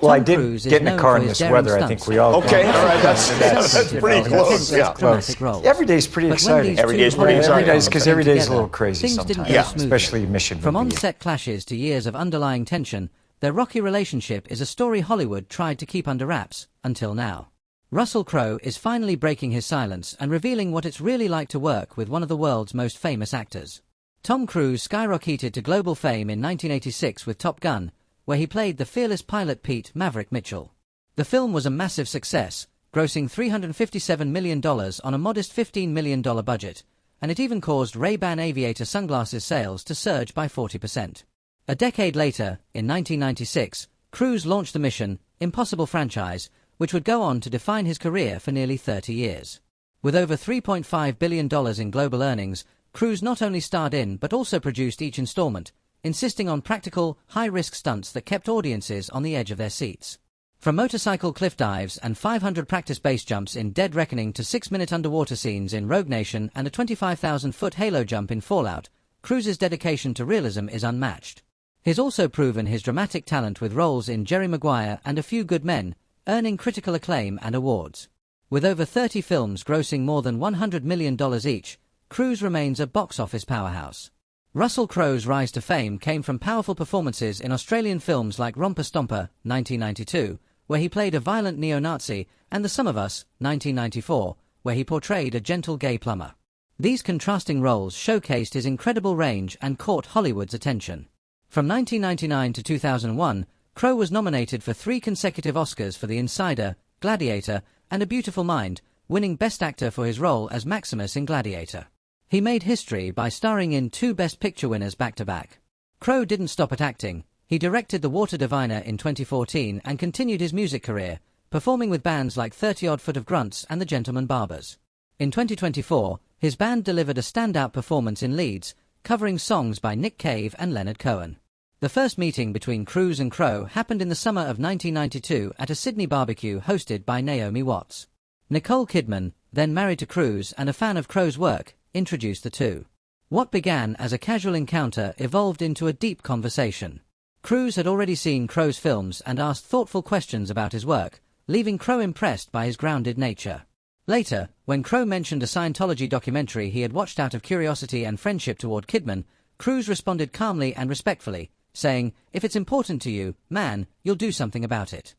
Well, I Tom did Cruise get is in a known car for in his this daring weather. I stunts. think we all. Okay, all right, that's pretty close. Yeah. Dramatic roles. Every day's pretty But when exciting. these Every two day's pretty Hollywood exciting. stars Because came every day's a together, little crazy things didn't sometimes. go smoothly. Especially Mission. From movie. on-set clashes to years of underlying tension, their rocky relationship is a story Hollywood tried to keep under wraps, until now. Russell Crowe is finally breaking his silence and revealing what it's really like to work with one of the world's most famous actors. Tom Cruise skyrocketed to global fame in 1986 with Top Gun, where he played the fearless pilot Pete "Maverick" Mitchell. The film was a massive success, grossing $357 million on a modest $15 million budget, and it even caused Ray-Ban aviator sunglasses sales to surge by 40%. A decade later, in 1996, Cruise launched the Mission Impossible franchise, which would go on to define his career for nearly 30 years. With over $3.5 billion in global earnings, Cruise not only starred in but also produced each installment, insisting on practical, high-risk stunts that kept audiences on the edge of their seats. From motorcycle cliff dives and 500 practice base jumps in Dead Reckoning to 6-minute underwater scenes in Rogue Nation and a 25,000-foot halo jump in Fallout, Cruise's dedication to realism is unmatched. He's also proven his dramatic talent with roles in Jerry Maguire and A Few Good Men, earning critical acclaim and awards. With over 30 films grossing more than $100 million each, Cruise remains a box office powerhouse. Russell Crowe's rise to fame came from powerful performances in Australian films like Romper Stomper, 1992, where he played a violent neo-Nazi, and The Sum of Us, 1994, where he portrayed a gentle gay plumber. These contrasting roles showcased his incredible range and caught Hollywood's attention. From 1999 to 2001, Crowe was nominated for 3 consecutive Oscars for The Insider, Gladiator, and A Beautiful Mind, winning Best Actor for his role as Maximus in Gladiator. He made history by starring in 2 Best Picture winners back-to-back. Crowe didn't stop at acting. He directed The Water Diviner in 2014 and continued his music career, performing with bands like 30-Odd Foot of Grunts and the Gentleman Barbers. In 2024, his band delivered a standout performance in Leeds, covering songs by Nick Cave and Leonard Cohen. The first meeting between Cruise and Crowe happened in the summer of 1992 at a Sydney barbecue hosted by Naomi Watts. Nicole Kidman, then married to Cruise and a fan of Crowe's work, introduced the two. What began as a casual encounter evolved into a deep conversation. Cruise had already seen Crowe's films and asked thoughtful questions about his work, leaving Crowe impressed by his grounded nature. Later, when Crowe mentioned a Scientology documentary he had watched out of curiosity and friendship toward Kidman, Cruise responded calmly and respectfully, saying, "If it's important to you, man, you'll do something about it."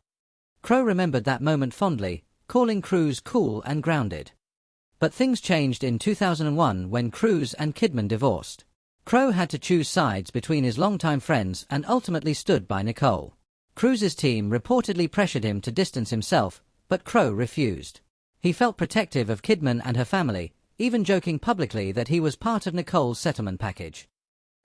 Crowe remembered that moment fondly, calling Cruise cool and grounded. But things changed in 2001 when Cruise and Kidman divorced. Crowe had to choose sides between his longtime friends and ultimately stood by Nicole. Cruise's team reportedly pressured him to distance himself, but Crowe refused. He felt protective of Kidman and her family, even joking publicly that he was part of Nicole's settlement package.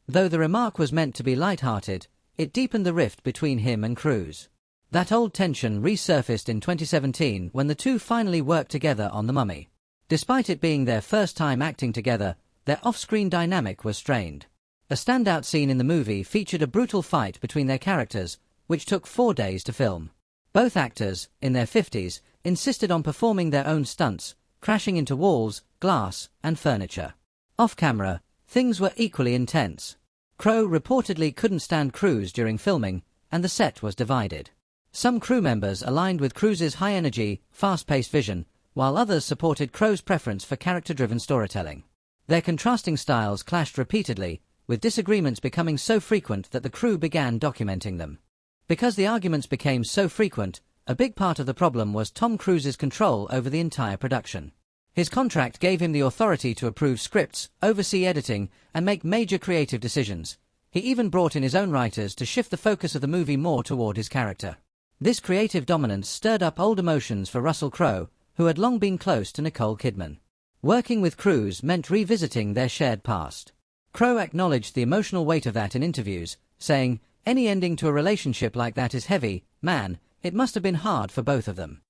Though the remark was meant to be light-hearted, it deepened the rift between him and Cruise. That old tension resurfaced in 2017 when the two finally worked together on The Mummy. Despite it being their first time acting together, their off-screen dynamic was strained. A standout scene in the movie featured a brutal fight between their characters, which took 4 days to film. Both actors, in their 50s, insisted on performing their own stunts, crashing into walls, glass, and furniture. Off-camera, things were equally intense. Crowe reportedly couldn't stand Cruise during filming, and the set was divided. Some crew members aligned with Cruise's high-energy, fast-paced vision, while others supported Crowe's preference for character-driven storytelling. Their contrasting styles clashed repeatedly, with disagreements becoming so frequent that the crew began documenting them. Because the arguments became so frequent, a big part of the problem was Tom Cruise's control over the entire production. His contract gave him the authority to approve scripts, oversee editing, and make major creative decisions. He even brought in his own writers to shift the focus of the movie more toward his character. This creative dominance stirred up old emotions for Russell Crowe, who had long been close to Nicole Kidman. Working with Cruise meant revisiting their shared past. Crowe acknowledged the emotional weight of that in interviews, saying, "Any ending to a relationship like that is heavy, man, it must have been hard for both of them."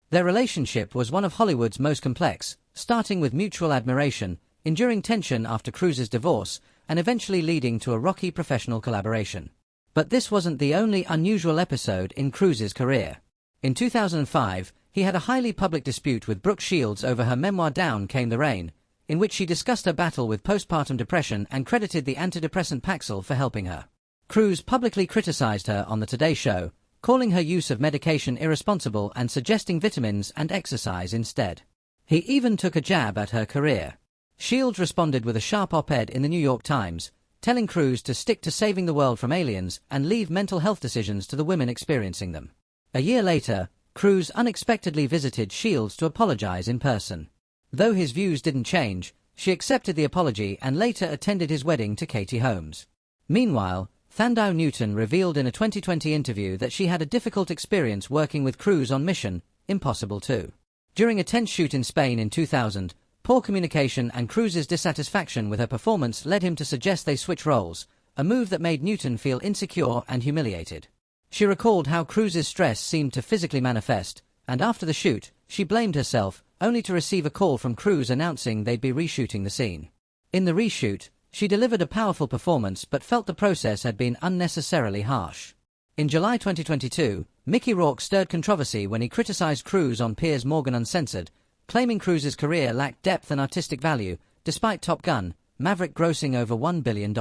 Their relationship was one of Hollywood's most complex, starting with mutual admiration, enduring tension after Cruise's divorce, and eventually leading to a rocky professional collaboration. But this wasn't the only unusual episode in Cruise's career. In 2005, he had a highly public dispute with Brooke Shields over her memoir Down Came the Rain, in which she discussed her battle with postpartum depression and credited the antidepressant Paxil for helping her. Cruise publicly criticized her on The Today Show, calling her use of medication irresponsible and suggesting vitamins and exercise instead. He even took a jab at her career. Shields responded with a sharp op-ed in the New York Times, telling Crowe to stick to saving the world from aliens and leave mental health decisions to the women experiencing them. A year later, Crowe unexpectedly visited Shields to apologize in person. Though his views didn't change, she accepted the apology and later attended his wedding to Katie Holmes. Meanwhile, Thandau Newton revealed in a 2020 interview that she had a difficult experience working with Crowe on Mission Impossible 2. During a tense shoot in Spain in 2000, poor communication and Cruise's dissatisfaction with her performance led him to suggest they switch roles, a move that made Newton feel insecure and humiliated. She recalled how Cruise's stress seemed to physically manifest, and after the shoot, she blamed herself, only to receive a call from Crowe announcing they'd be reshooting the scene. In the reshoot, she delivered a powerful performance but felt the process had been unnecessarily harsh. In July 2022, Mickey Rourke stirred controversy when he criticized Crowe on Piers Morgan Uncensored, claiming Cruise's career lacked depth and artistic value, despite Top Gun: Maverick grossing over $1 billion.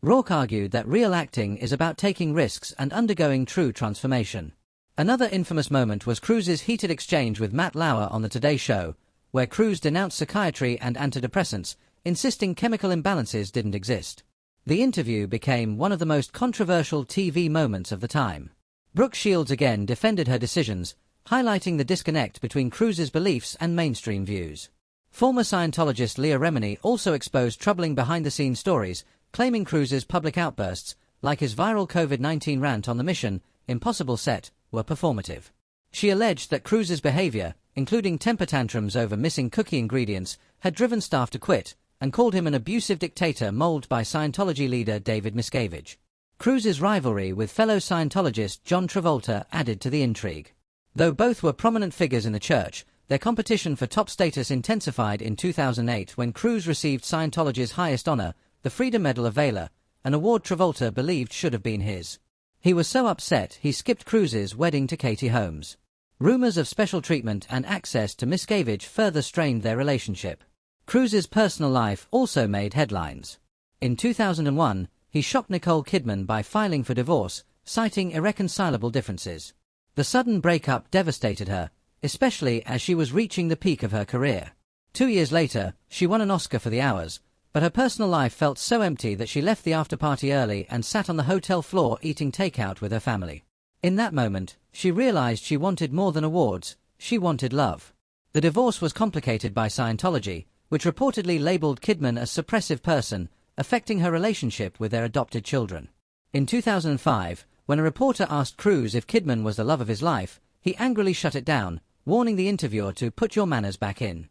Rourke argued that real acting is about taking risks and undergoing true transformation. Another infamous moment was Cruise's heated exchange with Matt Lauer on The Today Show, where Crowe denounced psychiatry and antidepressants, insisting chemical imbalances didn't exist. The interview became one of the most controversial TV moments of the time. Brooke Shields again defended her decisions, highlighting the disconnect between Cruise's beliefs and mainstream views. Former Scientologist Leah Remini also exposed troubling behind-the-scenes stories, claiming Cruise's public outbursts, like his viral COVID-19 rant on the Mission Impossible set, were performative. She alleged that Cruise's behavior, including temper tantrums over missing cookie ingredients, had driven staff to quit, and called him an abusive dictator molded by Scientology leader David Miscavige. Cruise's rivalry with fellow Scientologist John Travolta added to the intrigue. Though both were prominent figures in the church, their competition for top status intensified in 2008 when Crowe received Scientology's highest honor, the Freedom Medal of Valor, an award Travolta believed should have been his. He was so upset he skipped Cruise's wedding to Katie Holmes. Rumors of special treatment and access to Miscavige further strained their relationship. Cruise's personal life also made headlines. In 2001, he shocked Nicole Kidman by filing for divorce, citing irreconcilable differences. The sudden breakup devastated her, especially as she was reaching the peak of her career. 2 years later, she won an Oscar for The Hours, but her personal life felt so empty that she left the after-party early and sat on the hotel floor eating takeout with her family. In that moment, she realized she wanted more than awards, she wanted love. The divorce was complicated by Scientology, which reportedly labeled Kidman a suppressive person, affecting her relationship with their adopted children. In 2005, when a reporter asked Crowe if Kidman was the love of his life, he angrily shut it down, warning the interviewer to put your manners back in.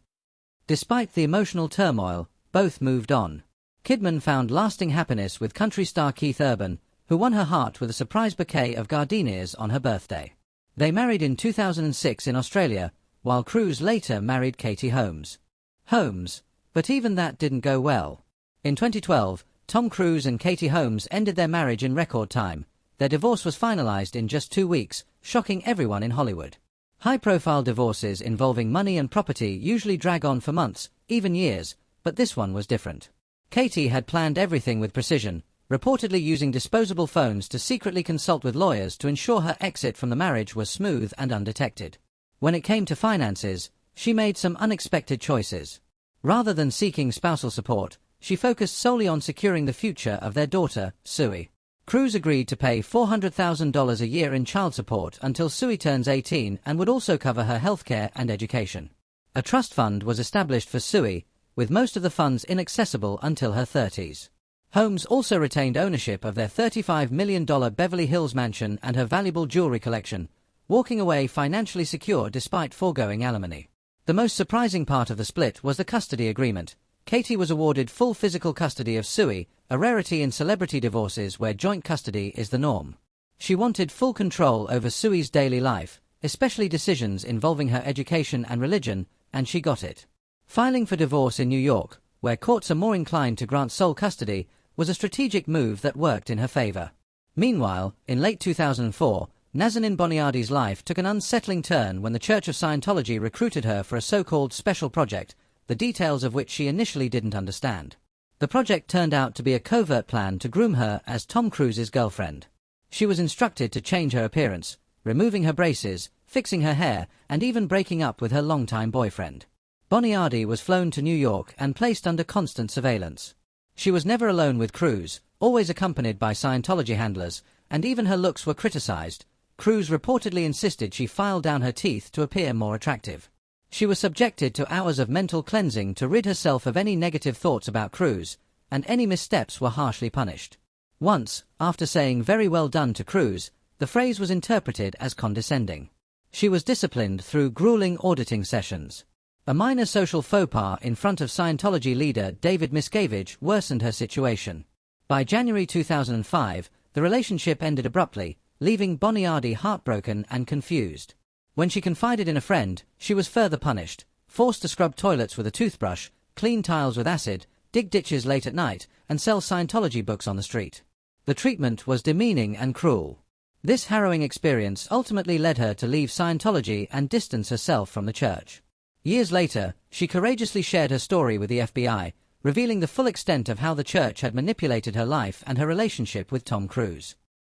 Despite the emotional turmoil, both moved on. Kidman found lasting happiness with country star Keith Urban, who won her heart with a surprise bouquet of gardenias on her birthday. They married in 2006 in Australia, while Crowe later married Katie Holmes. But even that didn't go well. In 2012, Tom Cruise and Katie Holmes ended their marriage in record time. Their divorce was finalized in just 2 weeks, shocking everyone in Hollywood. High-profile divorces involving money and property usually drag on for months, even years, but this one was different. Katie had planned everything with precision, reportedly using disposable phones to secretly consult with lawyers to ensure her exit from the marriage was smooth and undetected. When it came to finances, she made some unexpected choices. Rather than seeking spousal support, she focused solely on securing the future of their daughter, Sui. Crowe agreed to pay $400,000 a year in child support until Sui turns 18 and would also cover her healthcare and education. A trust fund was established for Sui, with most of the funds inaccessible until her 30s. Holmes also retained ownership of their $35 million Beverly Hills mansion and her valuable jewelry collection, walking away financially secure despite foregoing alimony. The most surprising part of the split was the custody agreement. Katie was awarded full physical custody of Sui, a rarity in celebrity divorces where joint custody is the norm. She wanted full control over Sui's daily life, especially decisions involving her education and religion, and she got it. Filing for divorce in New York, where courts are more inclined to grant sole custody, was a strategic move that worked in her favor. Meanwhile, in late 2004, Nazanin Boniadi's life took an unsettling turn when the Church of Scientology recruited her for a so-called special project, the details of which she initially didn't understand. The project turned out to be a covert plan to groom her as Tom Cruise's girlfriend. She was instructed to change her appearance, removing her braces, fixing her hair, and even breaking up with her longtime boyfriend. Boniardi was flown to New York and placed under constant surveillance. She was never alone with Crowe, always accompanied by Scientology handlers, and even her looks were criticized. Crowe reportedly insisted she filed down her teeth to appear more attractive. She was subjected to hours of mental cleansing to rid herself of any negative thoughts about Crowe, and any missteps were harshly punished. Once, after saying "very well done" to Crowe, the phrase was interpreted as condescending. She was disciplined through grueling auditing sessions. A minor social faux pas in front of Scientology leader David Miscavige worsened her situation. By January 2005, the relationship ended abruptly, leaving Boniardi heartbroken and confused. When she confided in a friend, she was further punished, forced to scrub toilets with a toothbrush, clean tiles with acid, dig ditches late at night, and sell Scientology books on the street. The treatment was demeaning and cruel. This harrowing experience ultimately led her to leave Scientology and distance herself from the church. Years later, she courageously shared her story with the FBI, revealing the full extent of how the church had manipulated her life and her relationship with Tom Cruise.